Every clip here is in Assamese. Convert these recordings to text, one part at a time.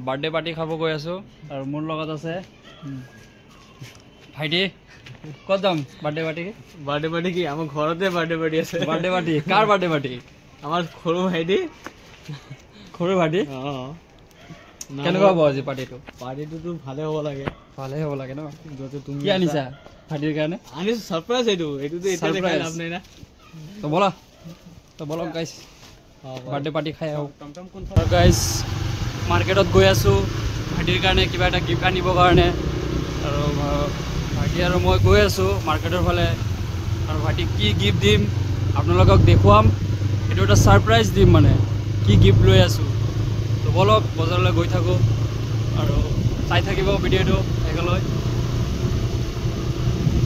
বাৰ্থডে পাৰ্টি খাব গৈ আছো আৰু মোৰ লগত আছে ভাইটি ক'ত যাম বাৰ্থডে পাৰ্টি কি আমাৰ ঘৰতে বাৰ্থডে পাৰ্টি আছে বাৰ্থডে পাৰ্টি কাৰ বাৰ্থডে পাৰ্টি আমাৰ সৰু ভাইটি কেনেকুৱা হ'ব আজি পাৰ্টিটো ভালে হ'ব লাগে ন কি আনিছা ভাইটিৰ কাৰণে আনিছো সাৰপ্ৰাইজ এইটোতো এতিয়া দেখাই লাভ নাই না তো বলা গাইস বাৰ্থডে পাৰ্টি খাই আহো গাইস মাৰ্কেটত গৈ আছো ভাইটিৰ কাৰণে কিবা এটা গিফ্ট আনিবৰ কাৰণে আৰু ভাইটি আৰু মই গৈ আছো মাৰ্কেটৰ ফালে আৰু ভাইটিক কি গিফ্ট দিম আপোনালোকক দেখুৱাম এইটো এটা সাৰপ্ৰাইজ দিম মানে কি গিফ্ট লৈ আছো তো বলক বজাৰলৈ গৈ থাকো আৰু চাই থাকিব ভিডিঅ'টো একেলগে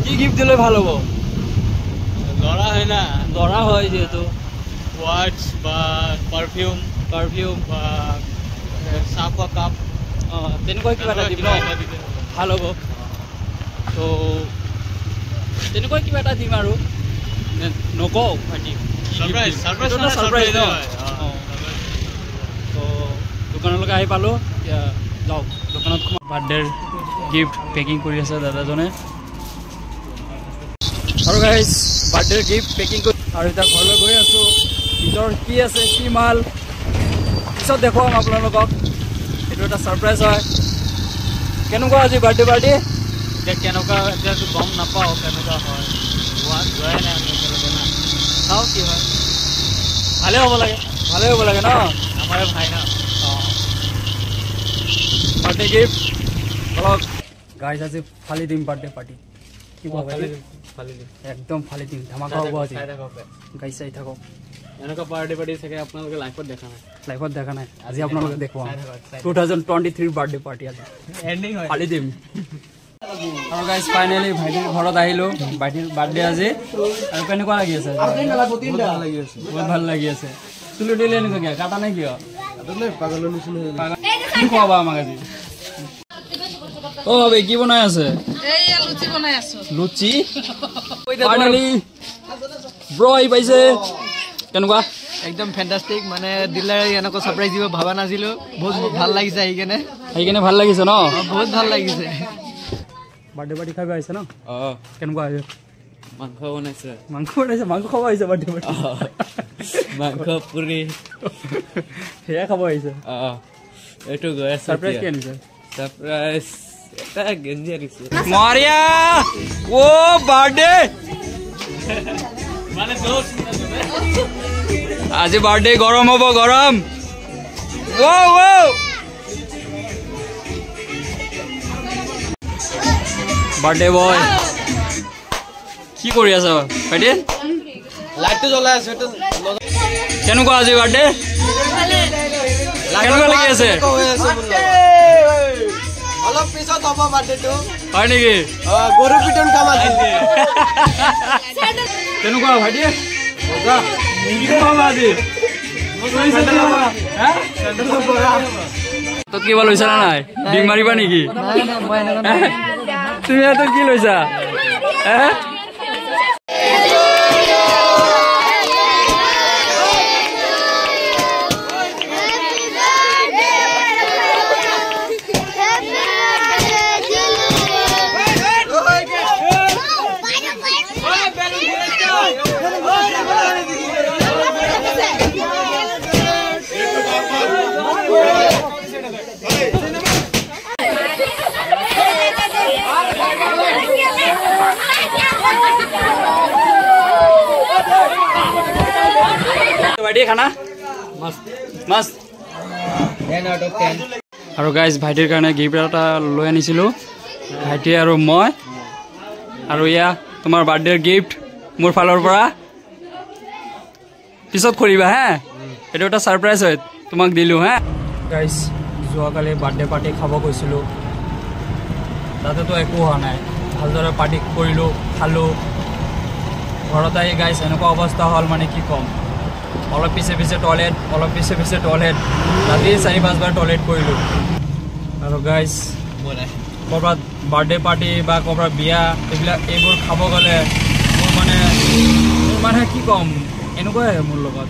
কি গিফ্ট দিলে ভাল হ'ব লৰা হয় যেহেতু ওয়াচ বা পাৰফিউম বা চাপা কাপ তেনেকুৱা কিবা এটা দিম ভাল হ'ব তো তেনেকুৱা কিবা এটা দিম আৰু নকওঁ ভাইটি সাৰপ্ৰাইজ ন তো দোকানলৈকে আহি পালোঁ এতিয়া যাওক দোকানত বাৰ্থডেৰ গিফ্ট পেকিং কৰি আছে দাদাজনে আৰু গাইজ বাৰ্থডেৰ গিফ্ট পেকিং কৰি আৰু এতিয়া ঘৰলৈ গৈ আছোঁ ভিতৰত কি আছে কি মাল পিছত দেখুৱাম আপোনালোকক এইটো এটা ছাৰপ্ৰাইজ হয় কেনেকুৱা আজি বাৰ্থডে পাৰ্টি এতিয়া কেনেকুৱা এতিয়াতো গম নাপাওঁ কেনেকুৱা হয় যোৱাই নাই আমি একেলগে না চাওঁ কি হয় ভালে হ'ব লাগে ন আমাৰে ভাই ন বাৰ্থডে গিফ্ট অলপ গাইজ আজি ফালি দিম বাৰ্থডে পাৰ্টি কি কোৱা একদম ফালি দিম ধামাকা হ'ব আজি গাইজ চাই থাকক এনেকুৱা বাৰ্থডে পাৰ্টি চাগে আপোনালোকে লাইফত দেখা নাই আজি আপোনালোকে দেখুৱাম 2023 বাৰ্থডে পাৰ্টি আজি এণ্ডিং হয় ফালি দিম আৰু গাইজ ফাইনেলি ভাইটিৰ ঘৰত আহিলোঁ ভাইটিৰ বাৰ্থডে আজি আৰু কেনেকুৱা লাগি আছে বহুত ভাল লাগি আছে চুলি দিলে এনেকুৱা কিয় কাটা নাই কিয় কি খোৱাবা আমাক আজি ভাবি কি বনাই আছে লুচি ফাইনেলি ব্ৰ আহি পাইছে কেনেকুৱা একদম ফেন্টাস্টিক মানে দিলে এনেকুৱা সাৰপ্ৰাইজ দিব ভাবা নাছিলো বহুত ভাল লাগিছে আহি কেনে ভাল লাগিছে ন বহুত ভাল লাগিছে বাৰ্থডে পাৰ্টি খাব আহিছে ন কেনেকুৱা আহিছে মাংস বনাইছে মাংস খাব আহিছে বাৰ্থডে পাৰ্টি মাংস পুৰি সেয়া খাব আহিছে এইটো গৈ আছে সাৰপ্ৰাইজ কি আনিছে সাৰপ্ৰাইজ এটা গেঞ্জি আনিছে মাৰিয়া ও বাৰ্থডে মানে দোস্ত আজি বাৰ্থডে গৰম হ'ব গৰম বাৰ্থডে বয় কি কৰি আছ ভাইটি লাইটটো জ্বলাই আছে কেনেকুৱা আজি বাৰ্থডে কেনেকুৱা লাগি আছে অলপ পিছত হ'ব বাৰ্থডেটো হয় নেকি গৰু পিটন কাম আছে কেনেকুৱা ভাইটি তত কিবা লৈছা না নাই ডিং মাৰিবা নেকি তুমি হাতত কি লৈছা খানা মস্ত 10 out of 10 আৰু গাইজ ভাইটিৰ কাৰণে গিফ্ট এটা লৈ আনিছিলোঁ ভাইটি আৰু মই আৰু এয়া তোমাৰ বাৰ্থডেৰ গিফ্ট মোৰ ফালৰ পৰা পিছত কৰিবা হা এইটো এটা ছাৰপ্ৰাইজ হয় তোমাক দিলোঁ হা গাইজ যোৱাকালি বাৰ্থডে পাৰ্টি খাব গৈছিলোঁ তাতেতো একো হোৱা নাই ভালদৰে পাৰ্টি কৰিলোঁ খালোঁ ঘৰত আহি গাইজ এনেকুৱা অৱস্থা হ'ল মানে কি ক'ম অলপ পিছে টয়লেট ৰাতি 4-5 বাৰ টয়লেট কৰিলোঁ আৰু গাইজ ক'ৰবাত বাৰ্থডে পাৰ্টি বা ক'ৰবাত বিয়া এইবোৰ খাব গ'লে মোৰ মানে কি ক'ম এনেকুৱাই মোৰ লগত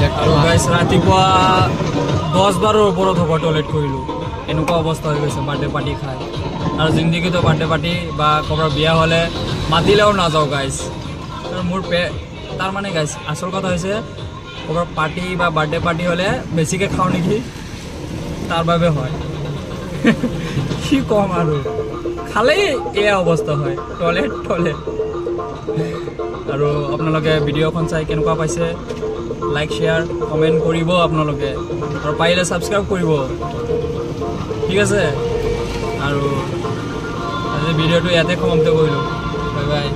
আৰু গাইছ ৰাতিপুৱা 10-12 ওপৰত হ'ব টয়লেট কৰিলোঁ এনেকুৱা অৱস্থা হৈ গৈছে বাৰ্থডে পাৰ্টি খাই আৰু জিন্দগীটো বাৰ্থডে পাৰ্টি বা ক'ৰবাৰ বিয়া হ'লে মাতিলেও নাযাওঁ গাইছ আৰু মোৰ তাৰমানে গাইছ আচল কথা হৈছে ক'ৰবাৰ পাৰ্টি বা বাৰ্থডে পাৰ্টি হ'লে বেছিকৈ খাওঁ নেকি তাৰ বাবে হয় কি ক'ম আৰু খালেই এয়া অৱস্থা হয় টয়লেট আৰু আপোনালোকে ভিডিঅ'খন চাই কেনেকুৱা পাইছে লাইক শ্বেয়াৰ কমেণ্ট কৰিব আপোনালোকে আৰু পাৰিলে ছাবস্ক্ৰাইব কৰিব ঠিক আছে আৰু আজি ভিডিঅ'টো ইয়াতে সমাপ্ত কৰিলোঁ বাই বাই